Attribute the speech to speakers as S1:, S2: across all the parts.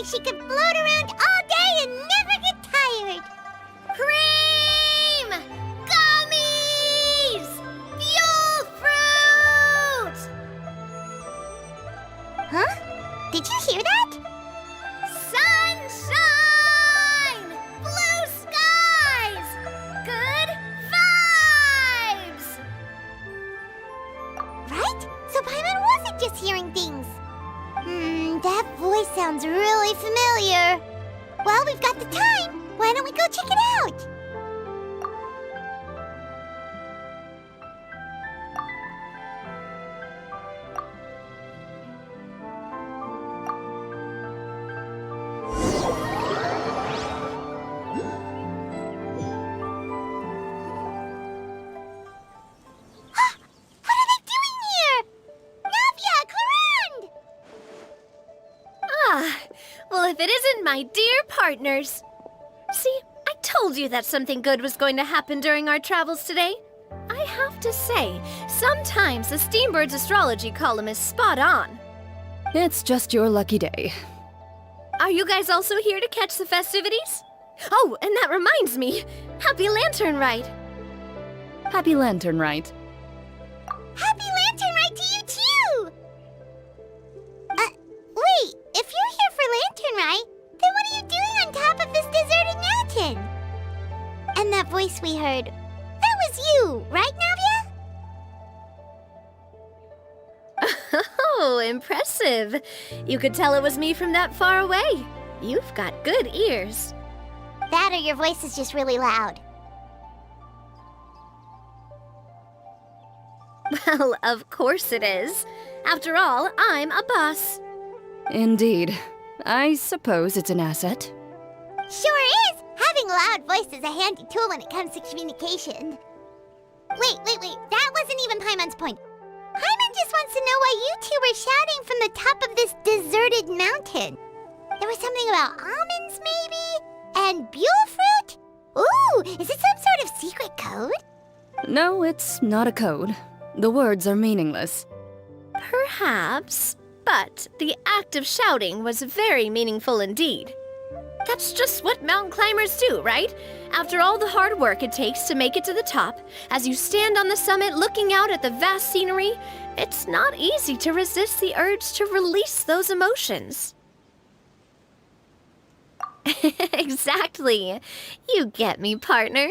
S1: like she could float around all day and never get tired. Cream! Gummies! Fuel fruit! Huh? Did you hear that? Sunshine! Blue skies! Good vibes! Right? So Paimon wasn't just hearing things. That voice sounds really familiar. Well, we've got the time. Why don't we go check it out?
S2: Well, if it isn't my dear partners. See, I told you that something good was going to happen during our travels today. I have to say, sometimes the Steambird's astrology column is spot on.
S3: It's just your lucky day.
S2: Are you guys also here to catch the festivities? Oh, and that reminds me, Happy Lantern Rite!
S3: Happy Lantern Rite.
S1: Happy Lantern Rite to you too! Wait, if you're here for Lantern Rite, then what are you doing on top of this deserted mountain? And that voice we heard, that was you, right, Navia?
S2: Oh, impressive. You could tell it was me from that far away. You've got good ears.
S1: That or your voice is just really loud.
S2: Well, of course it is. After all, I'm a boss.
S3: Indeed. I suppose it's an asset.
S1: Sure is! Having a loud voice is a handy tool when it comes to communication. Wait. That wasn't even Paimon's point. Paimon just wants to know why you two were shouting from the top of this deserted mountain. There was something about almonds, maybe? And buell fruit? Ooh, is it some sort of secret code?
S3: No, it's not a code. The words are meaningless.
S2: Perhaps, but the act of shouting was very meaningful indeed. That's just what mountain climbers do, right? After all the hard work it takes to make it to the top, as you stand on the summit looking out at the vast scenery, it's not easy to resist the urge to release those emotions. Exactly. You get me, partner.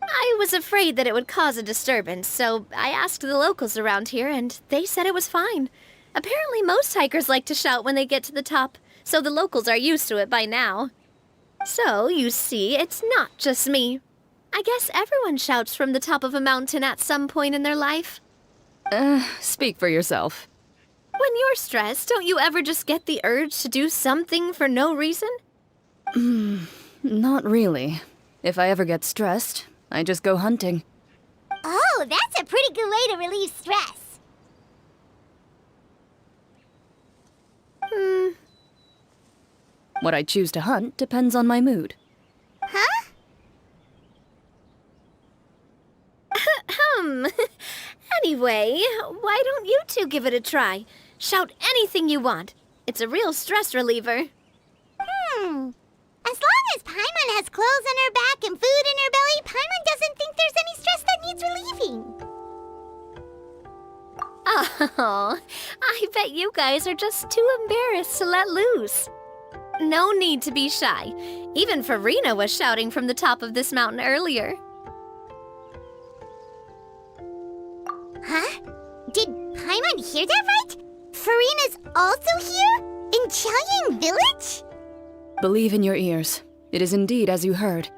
S2: I was afraid that it would cause a disturbance, so I asked the locals around here, and they said it was fine. Apparently most hikers like to shout when they get to the top, so the locals are used to it by now. So, you see, it's not just me. I guess everyone shouts from the top of a mountain at some point in their life.
S3: Speak for yourself.
S2: When you're stressed, don't you ever just get the urge to do something for no reason?
S3: Not really. If I ever get stressed, I just go hunting.
S1: Oh, that's a pretty good way to relieve stress.
S3: What I choose to hunt depends on my mood.
S1: Huh?
S2: Anyway, why don't you two give it a try? Shout anything you want. It's a real stress reliever.
S1: As long as Paimon has clothes on her back and food in her belly, Paimon doesn't think there's any stress that needs relieving.
S2: Oh, I bet you guys are just too embarrassed to let loose. No need to be shy. Even Farina was shouting from the top of this mountain earlier.
S1: Huh? Did Paimon hear that right? Farina's also here? In Chaoying Village?
S3: Believe in your ears. It is indeed as you heard.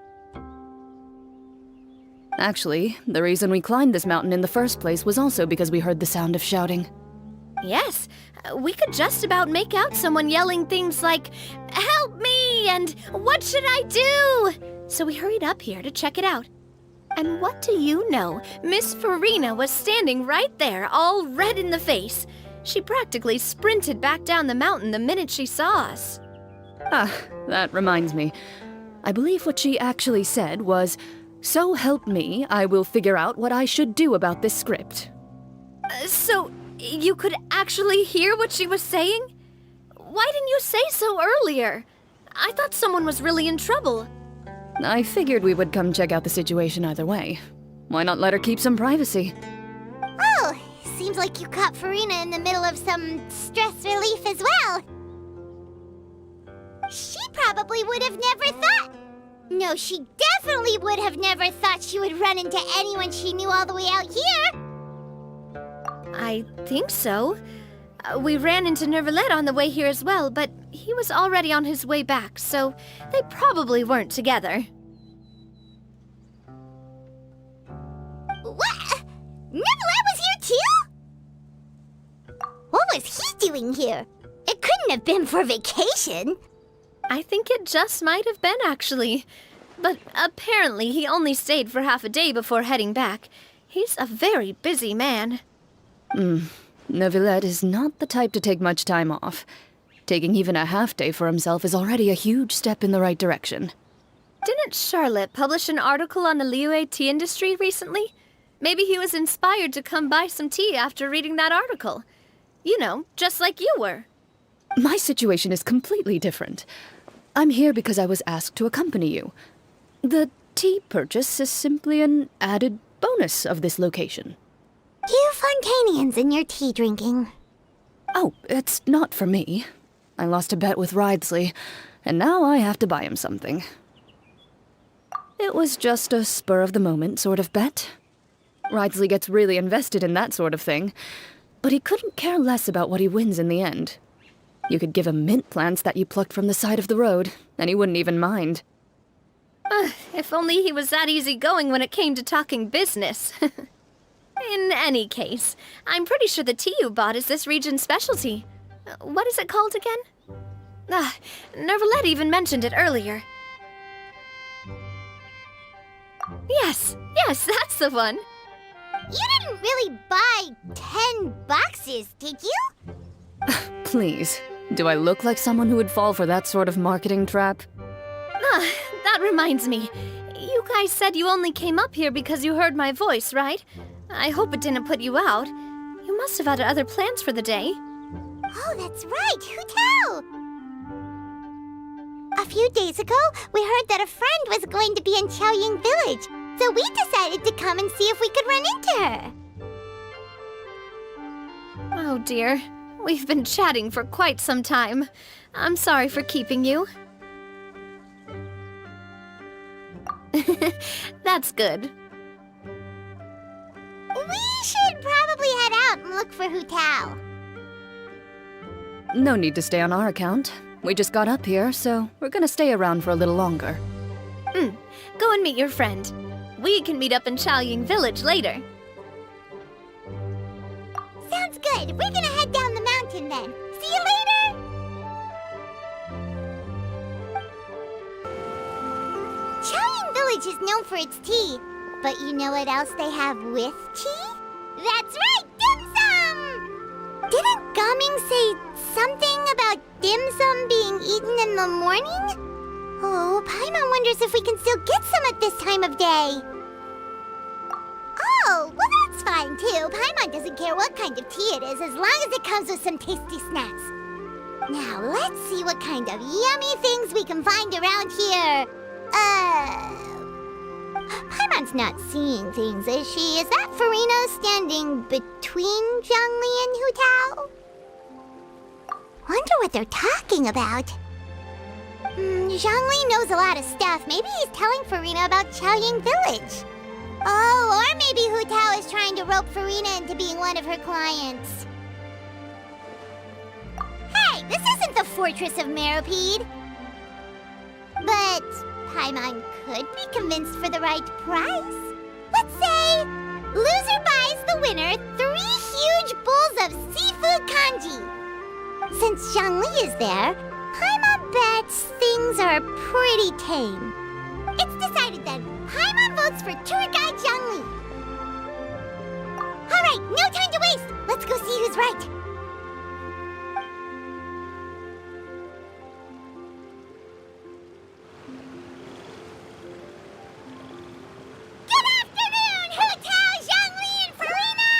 S3: Actually, the reason we climbed this mountain in the first place was also because we heard the sound of shouting.
S2: Yes, we could just about make out someone yelling things like, "Help me!" and "What should I do?" So we hurried up here to check it out. And what do you know? Miss Farina was standing right there, all red in the face. She practically sprinted back down the mountain the minute she saw us.
S3: Ah, that reminds me. I believe what she actually said was, "So help me, I will figure out what I should do about this script."
S2: So, you could actually hear what she was saying? Why didn't you say so earlier? I thought someone was really in trouble.
S3: I figured we would come check out the situation either way. Why not let her keep some privacy?
S1: Oh, seems like you caught Farina in the middle of some stress relief as well. She probably would have never thought... No, she definitely would have never thought she would run into anyone she knew all the way out here.
S2: I think so. We ran into Nervalet on the way here as well, but he was already on his way back, so they probably weren't together.
S1: What? Nervalet was here too? What was he doing here? It couldn't have been for vacation.
S2: I think it just might have been, actually. But apparently he only stayed for half a day before heading back. He's a very busy man.
S3: Neuvillette is not the type to take much time off. Taking even a half day for himself is already a huge step in the right direction.
S2: Didn't Charlotte publish an article on the Liyue tea industry recently? Maybe he was inspired to come buy some tea after reading that article. You know, just like you were.
S3: My situation is completely different. I'm here because I was asked to accompany you. The tea purchase is simply an added bonus of this location.
S1: You Fontanians and your tea drinking.
S3: Oh, it's not for me. I lost a bet with Ridesley, and now I have to buy him something. It was just a spur-of-the-moment sort of bet. Ridesley gets really invested in that sort of thing, but he couldn't care less about what he wins in the end. You could give him mint plants that you plucked from the side of the road, and he wouldn't even mind.
S2: If only he was that easygoing when it came to talking business. In any case, I'm pretty sure the tea you bought is this region's specialty. What is it called again? Nervalet even mentioned it earlier. Yes, that's the one.
S1: You didn't really buy 10 boxes, did you?
S3: Please, do I look like someone who would fall for that sort of marketing trap?
S2: That reminds me. You guys said you only came up here because you heard my voice, right? I hope it didn't put you out. You must have had other plans for the day.
S1: Oh, that's right. Who tell? A few days ago, we heard that a friend was going to be in Chaoying Village, so we decided to come and see if we could run into her.
S2: Oh dear. We've been chatting for quite some time. I'm sorry for keeping you. That's good.
S1: We should probably head out and look for Hu Tao.
S3: No need to stay on our account. We just got up here, so we're gonna stay around for a little longer.
S2: Go and meet your friend. We can meet up in Chaoying Village later.
S1: Sounds good. We're gonna head down the mountain then. See you later! Chaoying Village is known for its tea, but you know what else they have with tea? That's right, dim sum! Didn't Gaming say something about dim sum being eaten in the morning? Oh, Paimon wonders if we can still get some at this time of day. Oh, well that's fine too. Paimon doesn't care what kind of tea it is as long as it comes with some tasty snacks. Now let's see what kind of yummy things we can find around here. Paimon's not seeing things, is she? Is that Farina standing between Zhongli and Hu Tao? Wonder what they're talking about. Zhongli knows a lot of stuff. Maybe he's telling Farina about Chaoying Village. Oh, or maybe Hu Tao is trying to rope Farina into being one of her clients. Hey, this isn't the Fortress of Meropide. But Paimon could be convinced for the right price. Let's say, loser buys the winner 3 huge bowls of seafood kanji. Since Zhongli is there, Paimon bets things are pretty tame. It's decided then. Paimon votes for tour guide Zhongli. All right, no time to waste. Let's go see who's right. Good afternoon, Hu Tao, Zhongli, and Farina.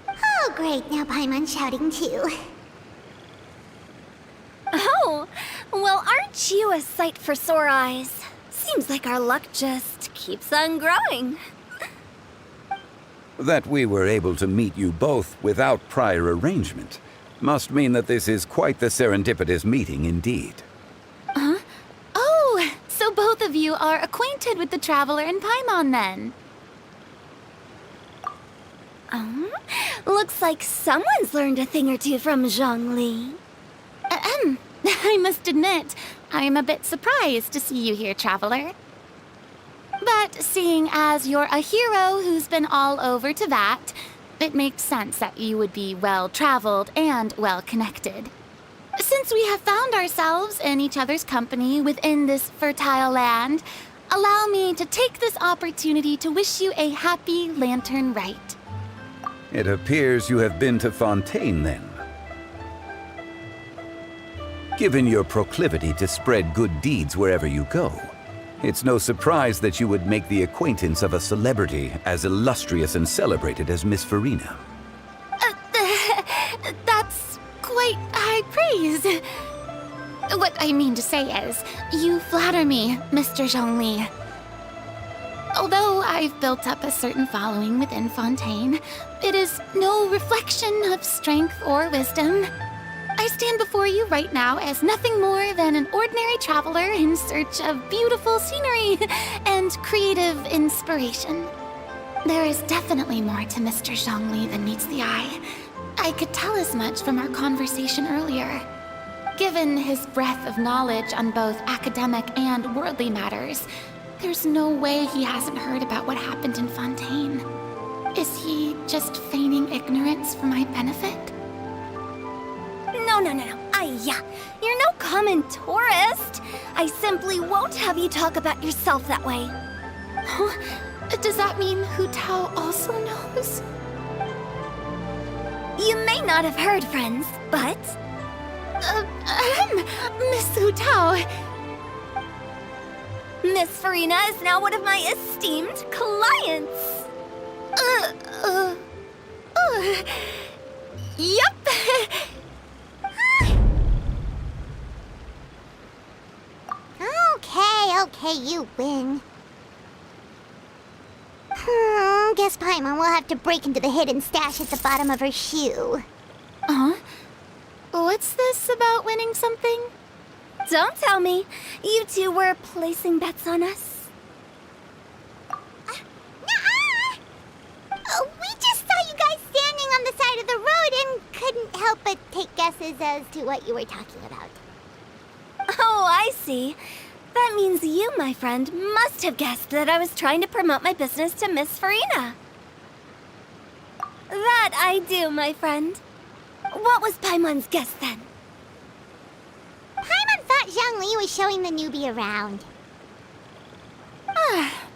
S1: Oh, great. Great, now Paimon's shouting too.
S2: Oh, well, aren't you a sight for sore eyes? Seems like our luck just keeps on growing.
S4: That we were able to meet you both without prior arrangement must mean that this is quite the serendipitous meeting indeed.
S5: Oh, so both of you are acquainted with the Traveler and Paimon then?
S2: Looks like someone's learned a thing or two from Zhongli.
S5: I must admit, I am a bit surprised to see you here, Traveler. But seeing as you're a hero who's been all over Teyvat, it makes sense that you would be well-traveled and well-connected. Since we have found ourselves in each other's company within this fertile land, allow me to take this opportunity to wish you a happy Lantern Rite.
S4: It appears you have been to Fontaine then. Given your proclivity to spread good deeds wherever you go, it's no surprise that you would make the acquaintance of a celebrity as illustrious and celebrated as Miss Farina.
S5: That's quite high praise. What I mean to say is, you flatter me, Mr. Zhongli. Although I've built up a certain following within Fontaine, it is no reflection of strength or wisdom. I stand before you right now as nothing more than an ordinary traveler in search of beautiful scenery and creative inspiration. There is definitely more to Mr. Zhongli than meets the eye. I could tell as much from our conversation earlier. Given his breadth of knowledge on both academic and worldly matters, there's no way he hasn't heard about what happened in Fontaine. Is he just feigning ignorance for my benefit?
S2: No. You're no common tourist. I simply won't have you talk about yourself that way.
S5: Huh? Does that mean Hu Tao also knows?
S2: You may not have heard, friends, but...
S5: Miss Hu Tao.
S2: Miss Farina is now one of my esteemed clients.
S5: Yup.
S1: Okay, you win. Guess Paimon will have to break into the hidden stash at the bottom of her shoe.
S5: What's this about winning something?
S2: Don't tell me. You two were placing bets on us.
S1: Nuh-uh! We just saw you guys standing on the side of the road and couldn't help but take guesses as to what you were talking about.
S2: Oh, I see. That means you, my friend, must have guessed that I was trying to promote my business to Miss Farina. That I do, my friend. What was Paimon's guess then?
S1: Paimon thought Zhongli was showing the newbie around.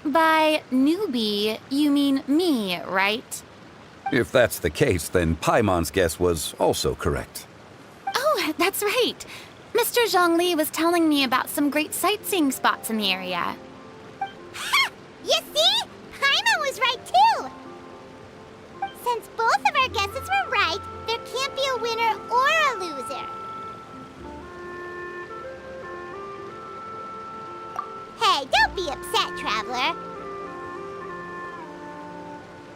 S5: By newbie, you mean me, right?
S4: If that's the case, then Paimon's guess was also correct.
S5: Oh, that's right. Mr. Zhongli was telling me about some great sightseeing spots in the area.
S1: Ha! You see? Paimon was right too! Since both of our guesses were right, there can't be a winner or a loser. Hey, don't be upset, Traveler.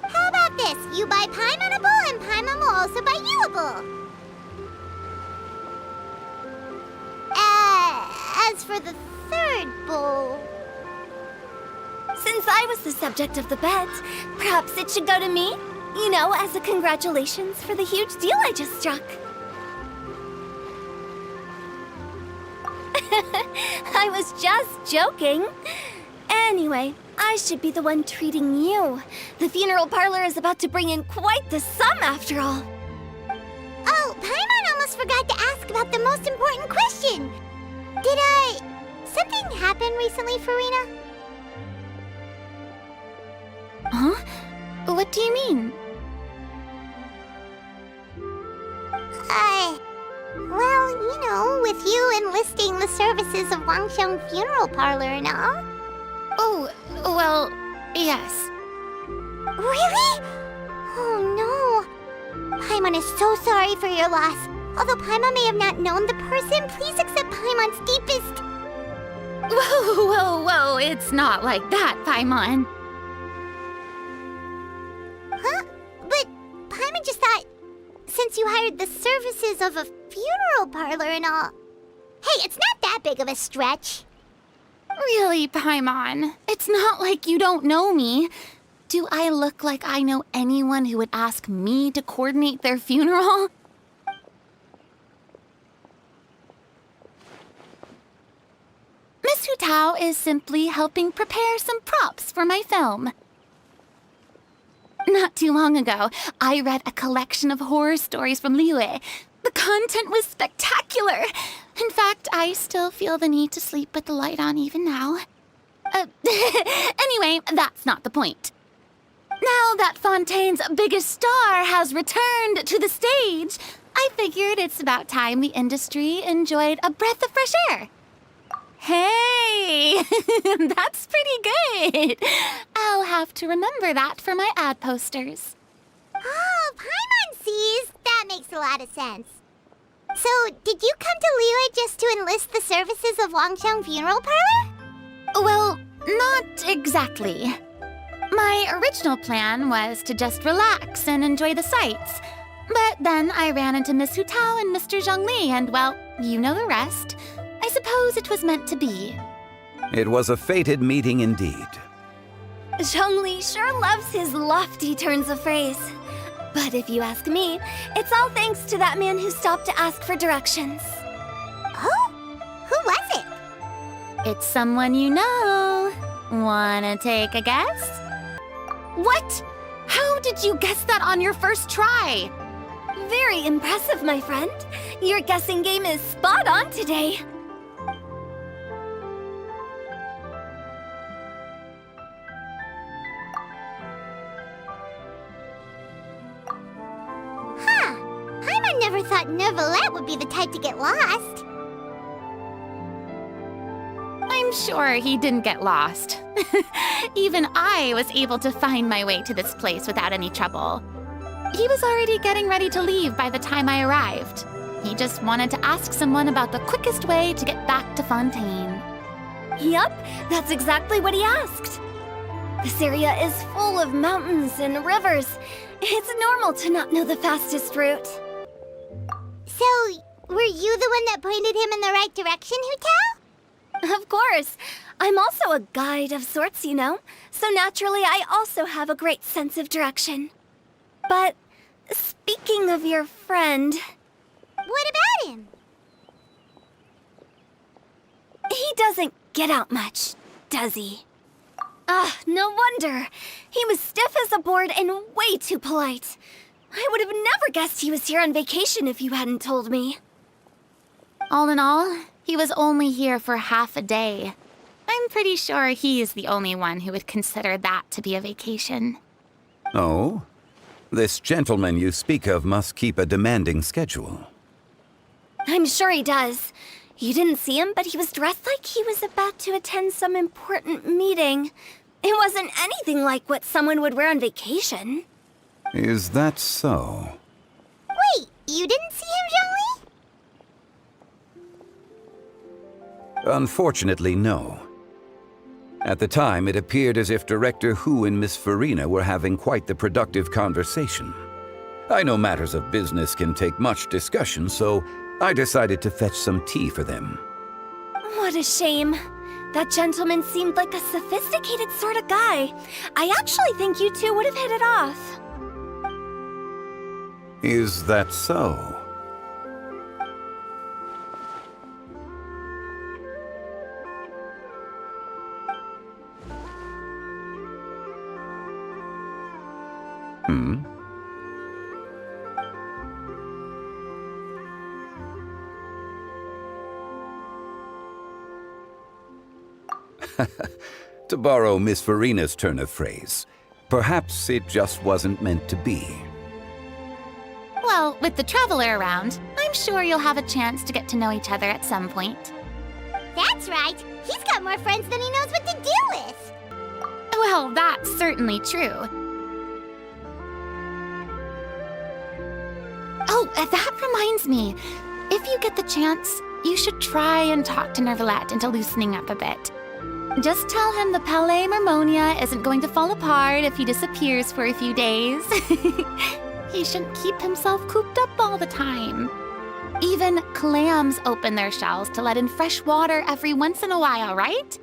S1: How about this? You buy Paimon a bowl, and Paimon will also buy you a bowl. As for the third bowl...
S2: Since I was the subject of the bet, perhaps it should go to me? You know, as a congratulations for the huge deal I just struck. I was just joking. Anyway, I should be the one treating you. The funeral parlor is about to bring in quite the sum after all.
S1: Oh, Paimon almost forgot to ask about the most important question. Something happen recently, Farina?
S5: Huh? What do you mean?
S1: Well, you know, with you enlisting the services of Wangsheng Funeral Parlor and all.
S5: Oh, well, yes.
S1: Really? Oh Paimon is so sorry for your loss. Although Paimon may have not known the person, please accept Paimon's deepest...
S5: Whoa, whoa, whoa, it's not like that, Paimon.
S1: Huh? But Paimon just thought, since you hired the services of a funeral parlor and all... Hey, it's not that big of a stretch.
S5: Really, Paimon? It's not like you don't know me. Do I look like I know anyone who would ask me to coordinate their funeral? Miss Hu Tao is simply helping prepare some props for my film. Not too long ago, I read a collection of horror stories from Liyue. The content was spectacular. In fact, I still feel the need to sleep with the light on even now. Anyway, that's not the point. Now that Fontaine's biggest star has returned to the stage, I figured it's about time the industry enjoyed a breath of fresh air. Hey, that's pretty good. I'll have to remember that for my ad posters.
S1: Oh, Paimon sees. That makes a lot of sense. So, did you come to Liyue just to enlist the services of Wangsheng Funeral Parlor?
S5: Well, not exactly. My original plan was to just relax and enjoy the sights. But then I ran into Miss Hu Tao and Mr. Zhongli, and well, you know the rest. I suppose it was meant to be.
S4: It was a fated meeting indeed.
S2: Zhongli sure loves his lofty turns of phrase. But if you ask me, it's all thanks to that man who stopped to ask for directions.
S1: Oh? Who was it?
S5: It's someone you know. Wanna take a guess? What? How did you guess that on your first try?
S2: Very impressive, my friend. Your guessing game is spot on today.
S1: Huh. Paimon never thought Neuvillette would be the type to get lost.
S5: I'm sure he didn't get lost. Even I was able to find my way to this place without any trouble. He was already getting ready to leave by the time I arrived. He just wanted to ask someone about the quickest way to get back to Fontaine.
S2: Yup, that's exactly what he asked. This area is full of mountains and rivers. It's normal to not know the fastest route.
S1: So, were you the one that pointed him in the right direction, Hu Tao?
S2: Of course. I'm also a guide of sorts, you know. So naturally, I also have a great sense of direction. But speaking of your friend...
S1: What about him?
S2: He doesn't get out much, does he? Ah, no wonder. He was stiff as a board and way too polite. I would have never guessed he was here on vacation if you hadn't told me.
S5: All in all, he was only here for half a day. I'm pretty sure he is the only one who would consider that to be a vacation.
S4: Oh? This gentleman you speak of must keep a demanding schedule.
S2: I'm sure he does. You didn't see him, but he was dressed like he was about to attend some important meeting. It wasn't anything like what someone would wear on vacation.
S4: Is that so?
S1: Wait, you didn't see him, Zhongli?
S4: Unfortunately, no. At the time, it appeared as if Director Hu and Miss Farina were having quite the productive conversation. I know matters of business can take much discussion, so I decided to fetch some tea for them.
S2: What a shame. That gentleman seemed like a sophisticated sort of guy. I actually think you two would have hit it off.
S4: Is that so? To borrow Miss Farina's turn of phrase, perhaps it just wasn't meant to be.
S5: Well, with the traveler around, I'm sure you'll have a chance to get to know each other at some point.
S1: That's right. He's got more friends than he knows what to do with.
S5: Well, that's certainly true. that reminds me. If you get the chance, you should try and talk to Nervalette into loosening up a bit. Just tell him the Palais Mermonia isn't going to fall apart if he disappears for a few days. He shouldn't keep himself cooped up all the time. Even clams open their shells to let in fresh water every once in a while, right?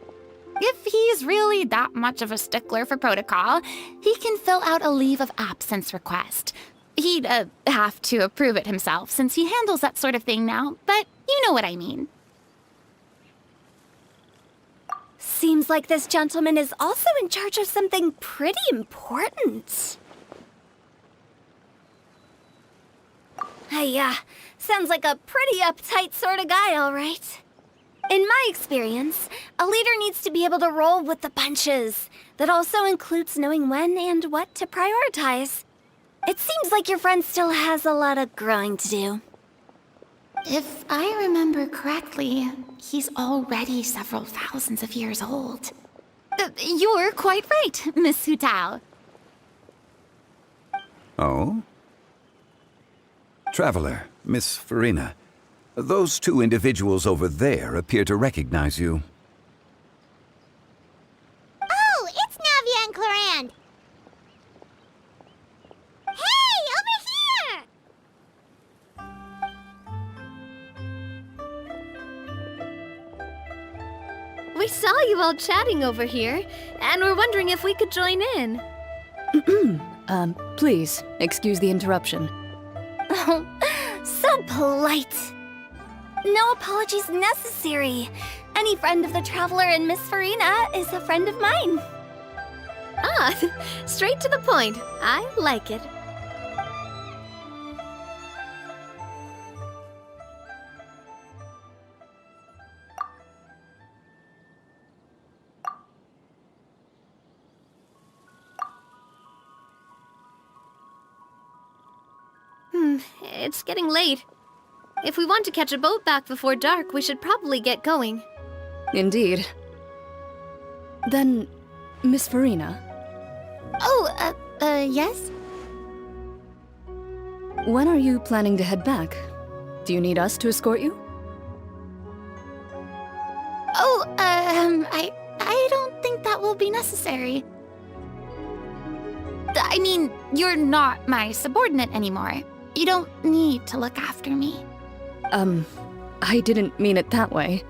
S5: If he's really that much of a stickler for protocol, he can fill out a leave of absence request. He'd have to approve it himself since he handles that sort of thing now, but you know what I mean.
S2: Seems like this gentleman is also in charge of something pretty important. Hey, sounds like a pretty uptight sort of guy, all right. In my experience, a leader needs to be able to roll with the punches. That also includes knowing when and what to prioritize. It seems like your friend still has a lot of growing to do.
S5: If I remember correctly, he's already several thousands of years old. You're quite right, Miss Hu Tao.
S4: Oh? Traveler, Miss Farina, those two individuals over there appear to recognize you.
S1: Oh, it's Navia and Clarand. Hey, over here!
S2: We saw you all chatting over here, and we're wondering if we could join in.
S3: Please, excuse the interruption.
S2: Oh, so polite. No apologies necessary. Any friend of the Traveler and Miss Farina is a friend of mine. Ah, straight to the point. I like it. It's getting late. If we want to catch a boat back before dark, we should probably get going.
S3: Indeed. Then, Miss Farina,
S5: Oh, yes?
S3: when are you planning to head back? Do you need us to escort you?
S5: Oh, I don't think that will be necessary. I mean, you're not my subordinate anymore. You don't need to look after me.
S3: I didn't mean it that way.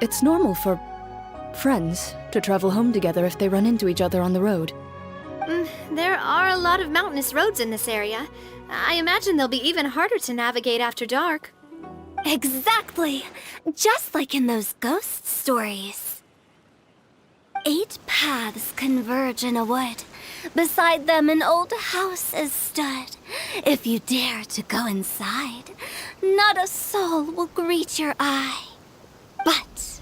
S3: It's normal for friends to travel home together if they run into each other on the road.
S2: There are a lot of mountainous roads in this area. I imagine they'll be even harder to navigate after dark. Exactly! Just like in those ghost stories. 8 paths converge in a wood. Beside them an old house is stood. If you dare to go inside, not a soul will greet your eye. But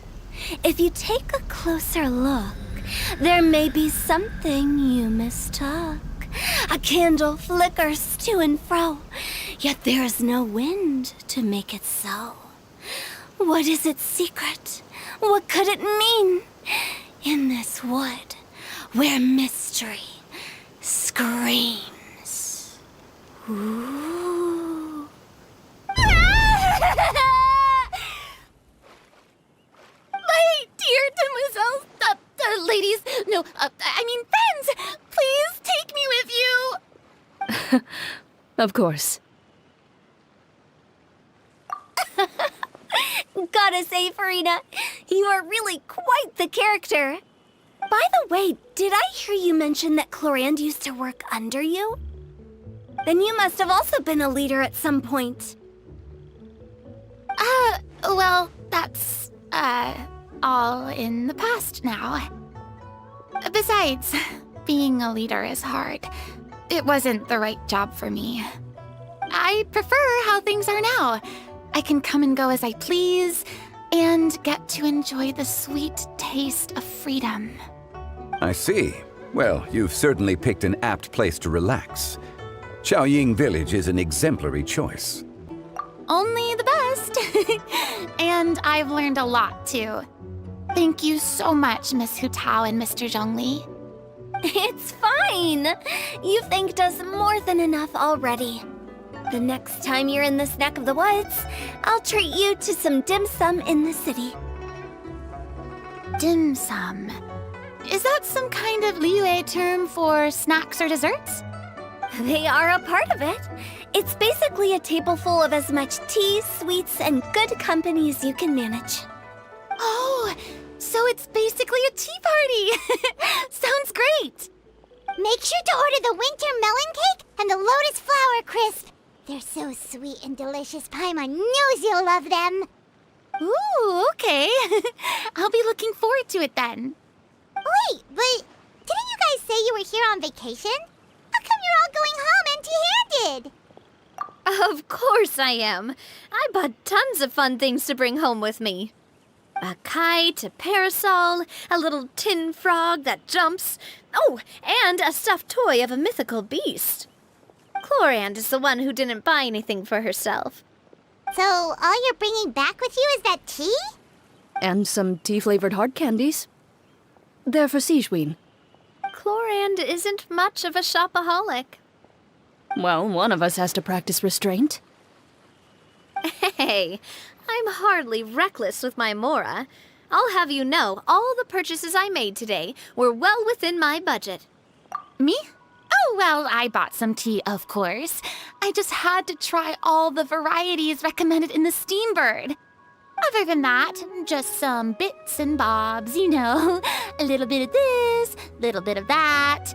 S2: if you take a closer look, there may be something you mistook. A candle flickers to and fro, yet there is no wind to make it so. What is its secret? What could it mean? In this wood, where mystery screams. Ooh.
S5: My dear demoiselles, ladies, no, I mean friends, please take me with you.
S3: Of course.
S2: Gotta say, Farina, you are really quite the character. By the way, did I hear you mention that Clarand used to work under you? Then you must have also been a leader at some point.
S5: Well, that's, all in the past now. Besides, being a leader is hard. It wasn't the right job for me. I prefer how things are now. I can come and go as I please, and get to enjoy the sweet taste of freedom.
S4: I see. Well, you've certainly picked an apt place to relax. Chaoying Village is an exemplary choice.
S5: Only the best. And I've learned a lot, too. Thank you so much, Miss Hu Tao and Mr. Zhongli.
S2: It's fine. You thanked us more than enough already. The next time you're in this neck of the woods, I'll treat you to some dim sum in the city.
S5: Dim sum. Is that some kind of Liyue term for snacks or desserts?
S2: They are a part of it. It's basically a table full of as much tea, sweets, and good company as you can manage.
S5: Oh, so it's basically a tea party. Sounds great.
S1: Make sure to order the winter melon cake and the lotus flower crisp. They're so sweet and delicious. Paimon knows you'll love them.
S5: Ooh, okay. I'll be looking forward to it then.
S1: Wait, but didn't you guys say you were here on vacation? How come you're all going home empty-handed?
S2: Of course I am. I bought tons of fun things to bring home with me. A kite, a parasol, a little tin frog that jumps. Oh, and a stuffed toy of a mythical beast. Chlorand is the one who didn't buy anything for herself.
S1: So all you're bringing back with you is that tea?
S3: And some tea-flavored hard candies. They're for Sigewin.
S2: Chlorand isn't much of a shopaholic.
S3: Well, one of us has to practice restraint.
S2: Hey, I'm hardly reckless with my Mora. I'll have you know, all the purchases I made today were well within my budget.
S5: Me? Oh, well, I bought some tea, of course. I just had to try all the varieties recommended in the Steambird. Other than that, just some bits and bobs, you know. A little bit of this, little bit of that.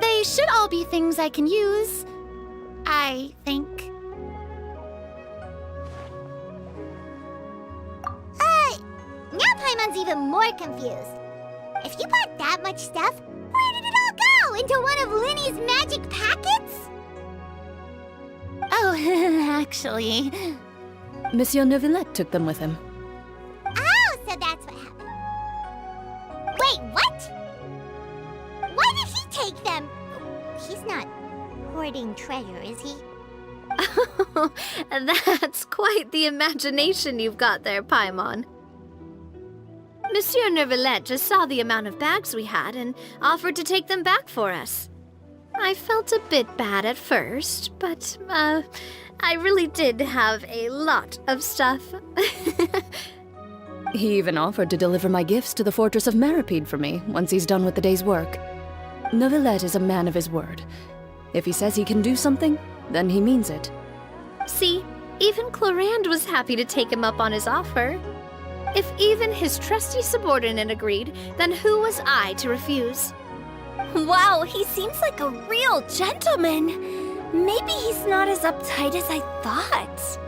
S5: They should all be things I can use, I think.
S1: Now Paimon's even more confused. If you bought that much stuff, where did it all go? Into one of Linny's magic packets?
S5: Oh, actually...
S3: Monsieur Neuvillette took them with him.
S1: Oh, so that's what happened. Wait, what? Why did he take them? He's not hoarding treasure, is he?
S2: That's quite the imagination you've got there, Paimon. Monsieur Neuvillette just saw the amount of bags we had and offered to take them back for us. I felt a bit bad at first, but, I really did have a lot of stuff.
S3: He even offered to deliver my gifts to the Fortress of Maripede for me once he's done with the day's work. Neuvillette is a man of his word. If he says he can do something, then he means it.
S2: See, even Chlorand was happy to take him up on his offer. If even his trusty subordinate agreed, then who was I to refuse?
S6: Wow, he seems like a real gentleman. Maybe he's not as uptight as I thought.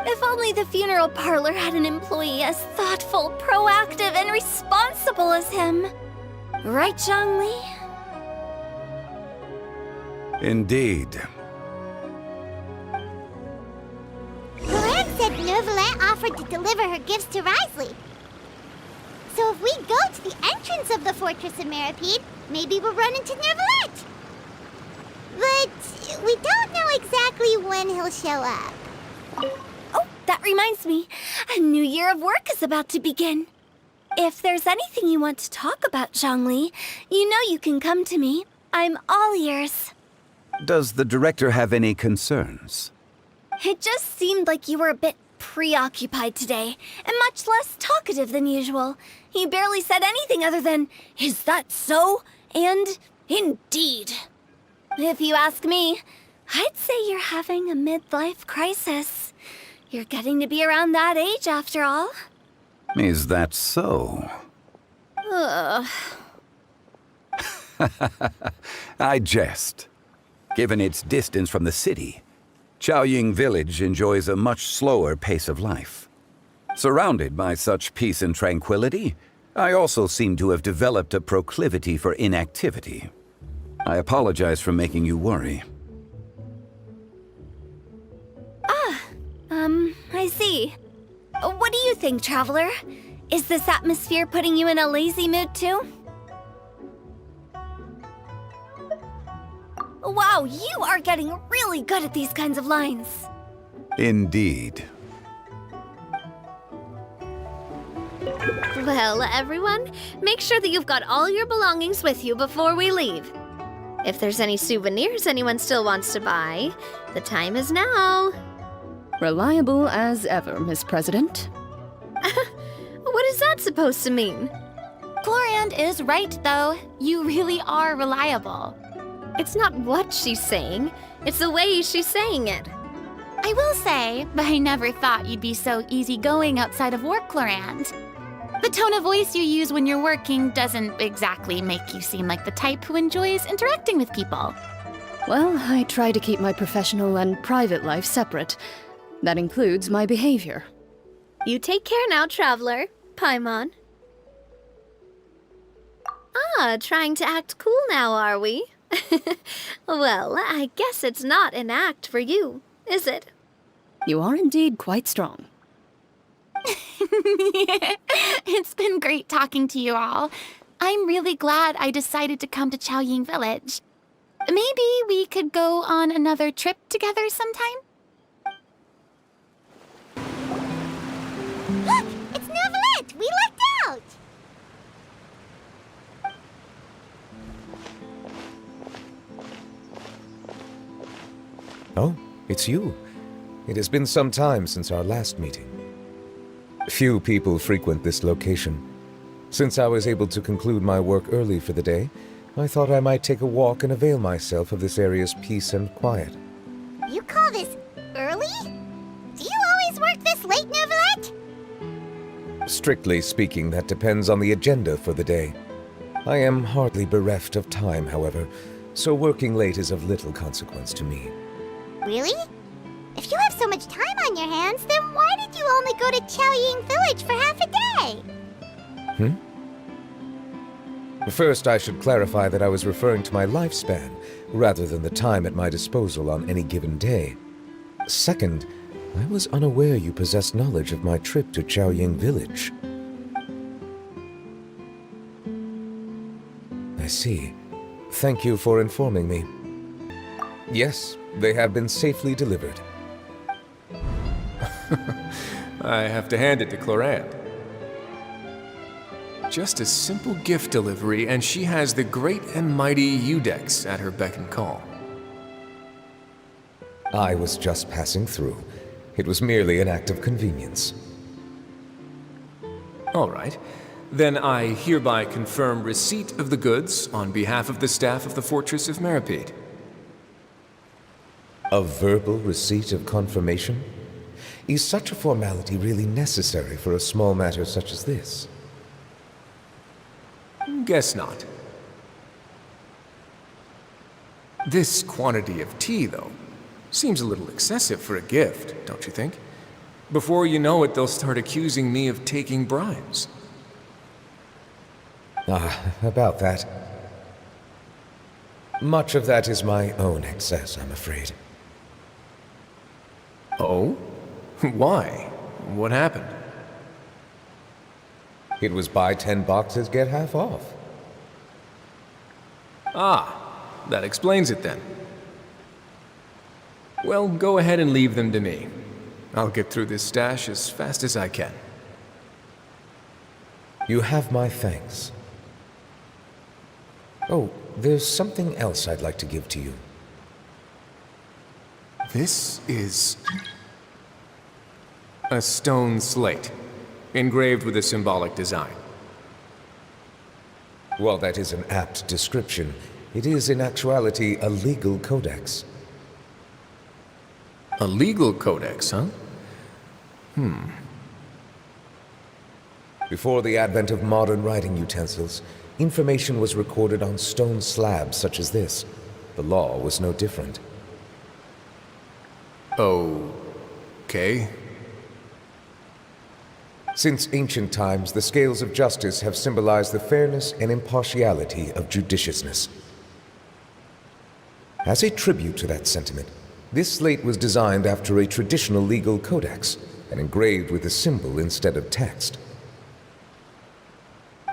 S6: If only the funeral parlor had an employee as thoughtful, proactive, and responsible as him. Right, Zhongli?
S4: Indeed.
S1: Chlorand said Neuvillette offered to deliver her gifts to Risley. So if we go to the entrance of the Fortress of Maripede, maybe we'll run into Neuvillette. But we don't know exactly when he'll show up.
S6: Oh, that reminds me. A new year of work is about to begin. If there's anything you want to talk about, Zhongli, you know you can come to me. I'm all ears.
S4: Does the director have any concerns?
S6: It just seemed like you were a bit preoccupied today, and much less talkative than usual. You barely said anything other than, "Is that so?" and "Indeed." If you ask me, I'd say you're having a midlife crisis. You're getting to be around that age after all.
S4: Is that so?
S2: Ugh.
S4: I jest. Given its distance from the city, Chaoying Village enjoys a much slower pace of life. Surrounded by such peace and tranquility, I also seem to have developed a proclivity for inactivity. I apologize for making you worry.
S6: I see. What do you think, Traveler? Is this atmosphere putting you in a lazy mood too? Wow, you are getting really good at these kinds of lines.
S4: Indeed.
S2: Well, everyone, make sure that you've got all your belongings with you before we leave. If there's any souvenirs anyone still wants to buy, the time is now.
S3: Reliable as ever, Miss President.
S2: What is that supposed to mean?
S5: Clorand is right, though. You really are reliable.
S2: It's not what she's saying, it's the way she's saying it.
S5: I will say, but I never thought you'd be so easygoing outside of work, Clorand. The tone of voice you use when you're working doesn't exactly make you seem like the type who enjoys interacting with people.
S3: Well, I try to keep my professional and private life separate. That includes my behavior.
S2: You take care now, traveler. Paimon. Ah, trying to act cool now, are we? Well, I guess it's not an act for you, is it?
S3: You are indeed quite strong.
S5: It's been great talking to you all. I'm really glad I decided to come to Chaoying Village. Maybe we could go on another trip together sometime?
S1: Look! It's Novelette! We lucked out!
S7: Oh, it's you. It has been some time since our last meeting. Few people frequent this location. Since I was able to conclude my work early for the day, I thought I might take a walk and avail myself of this area's peace and quiet.
S1: You call this early? Do you always work this late, Novelette?
S7: Strictly speaking, that depends on the agenda for the day. I am hardly bereft of time, however, so working late is of little consequence to me.
S1: Really? If you have so much time on your hands, then why did you only go to Chaoying Village for half a day?
S7: First, I should clarify that I was referring to my lifespan, rather than the time at my disposal on any given day. Second, I was unaware you possessed knowledge of my trip to Chaoying Village. I see. Thank you for informing me. Yes, they have been safely delivered.
S8: I have to hand it to Clorand. Just a simple gift delivery, and she has the great and mighty Udex at her beck and call.
S7: I was just passing through. It was merely an act of convenience.
S8: All right. Then I hereby confirm receipt of the goods on behalf of the staff of the Fortress of Meripede.
S7: A verbal receipt of confirmation? Is such a formality really necessary for a small matter such as this?
S8: Guess not. This quantity of tea, though, seems a little excessive for a gift, don't you think? Before you know it, they'll start accusing me of taking bribes.
S7: About that. Much of that is my own excess, I'm afraid.
S8: Oh? Why? What happened?
S7: It was buy 10 boxes, get half off.
S8: Ah, that explains it then. Well, go ahead and leave them to me. I'll get through this stash as fast as I can.
S7: You have my thanks. Oh, there's something else I'd like to give to you.
S8: This is a stone slate, engraved with a symbolic design.
S7: While that is an apt description, it is in actuality a legal codex.
S8: A legal codex, huh?
S7: Before the advent of modern writing utensils, information was recorded on stone slabs such as this. The law was no different.
S8: Okay.
S7: Since ancient times, the scales of justice have symbolized the fairness and impartiality of judiciousness. As a tribute to that sentiment, this slate was designed after a traditional legal codex and engraved with a symbol instead of text.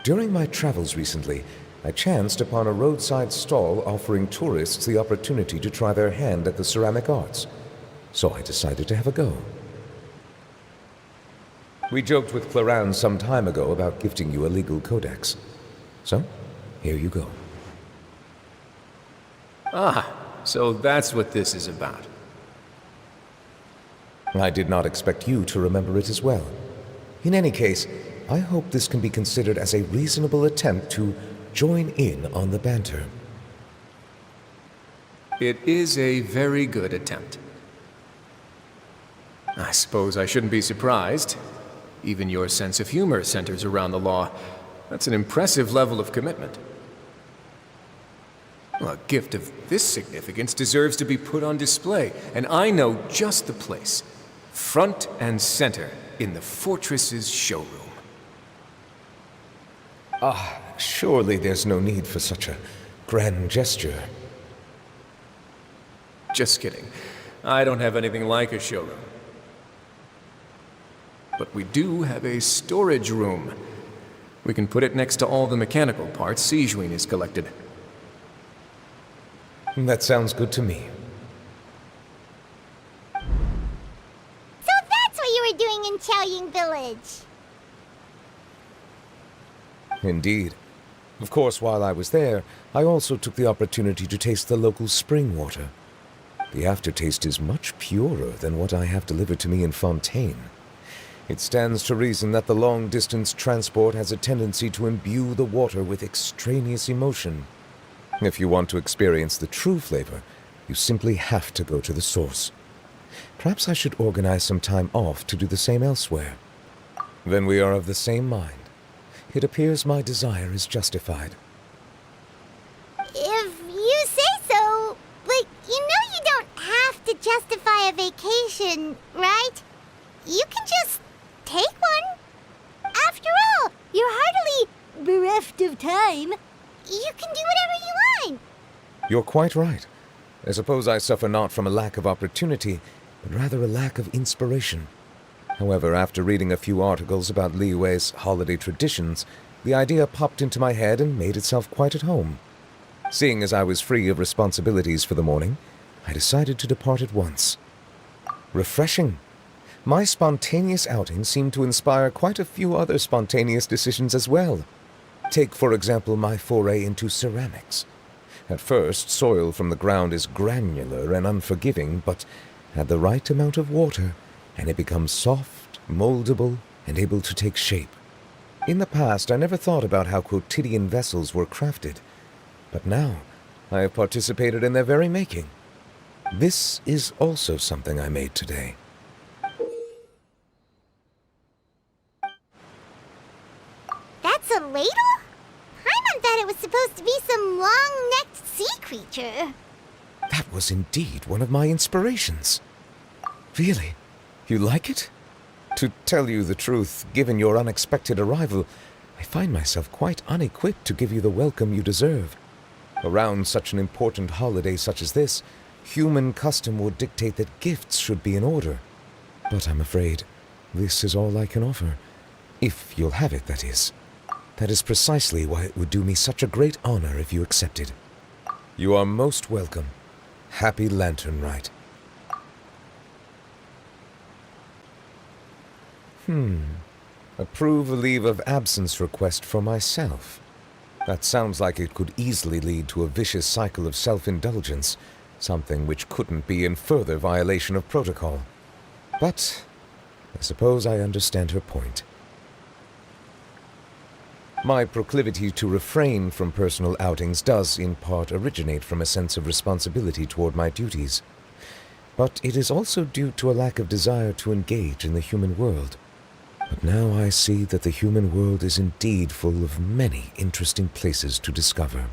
S7: During my travels recently, I chanced upon a roadside stall offering tourists the opportunity to try their hand at the ceramic arts, so I decided to have a go. We joked with Clorand some time ago about gifting you a legal codex. So, here you go.
S8: Ah, so that's what this is about.
S7: I did not expect you to remember it as well. In any case, I hope this can be considered as a reasonable attempt to join in on the banter.
S8: It is a very good attempt. I suppose I shouldn't be surprised. Even your sense of humor centers around the law. That's an impressive level of commitment. Well, a gift of this significance deserves to be put on display, and I know just the place. Front and center in the fortress's showroom.
S7: Surely there's no need for such a grand gesture.
S8: Just kidding. I don't have anything like a showroom. But we do have a storage room. We can put it next to all the mechanical parts Sijuin has collected.
S7: That sounds good to me.
S1: So that's what you were doing in Chaoying Village.
S7: Indeed. Of course, while I was there, I also took the opportunity to taste the local spring water. The aftertaste is much purer than what I have delivered to me in Fontaine. It stands to reason that the long-distance transport has a tendency to imbue the water with extraneous emotion. If you want to experience the true flavor, you simply have to go to the source. Perhaps I should organize some time off to do the same elsewhere. Then we are of the same mind. It appears my desire is justified.
S1: If you say so, but you know you don't have to justify a vacation, right? You can just take one. After all, you're hardly bereft of time. You can do whatever you want.
S7: You're quite right. I suppose I suffer not from a lack of opportunity, but rather a lack of inspiration. However, after reading a few articles about Liyue's holiday traditions, the idea popped into my head and made itself quite at home. Seeing as I was free of responsibilities for the morning, I decided to depart at once. Refreshing. My spontaneous outing seemed to inspire quite a few other spontaneous decisions as well. Take, for example, my foray into ceramics. At first, soil from the ground is granular and unforgiving, but add the right amount of water, and it becomes soft, moldable, and able to take shape. In the past, I never thought about how quotidian vessels were crafted, but now I have participated in their very making. This is also something I made today.
S1: That's a ladle? Paimon thought it was supposed to be some long-necked sea creature.
S7: That was indeed one of my inspirations. Really? You like it? To tell you the truth, given your unexpected arrival, I find myself quite unequipped to give you the welcome you deserve. Around such an important holiday such as this, human custom would dictate that gifts should be in order. But I'm afraid this is all I can offer. If you'll have it, that is. That is precisely why it would do me such a great honor if you accepted. You are most welcome. Happy Lantern Rite. Approve a leave of absence request for myself. That sounds like it could easily lead to a vicious cycle of self-indulgence, something which couldn't be in further violation of protocol. But I suppose I understand her point. My proclivity to refrain from personal outings does, in part, originate from a sense of responsibility toward my duties. But it is also due to a lack of desire to engage in the human world. But now I see that the human world is indeed full of many interesting places to discover.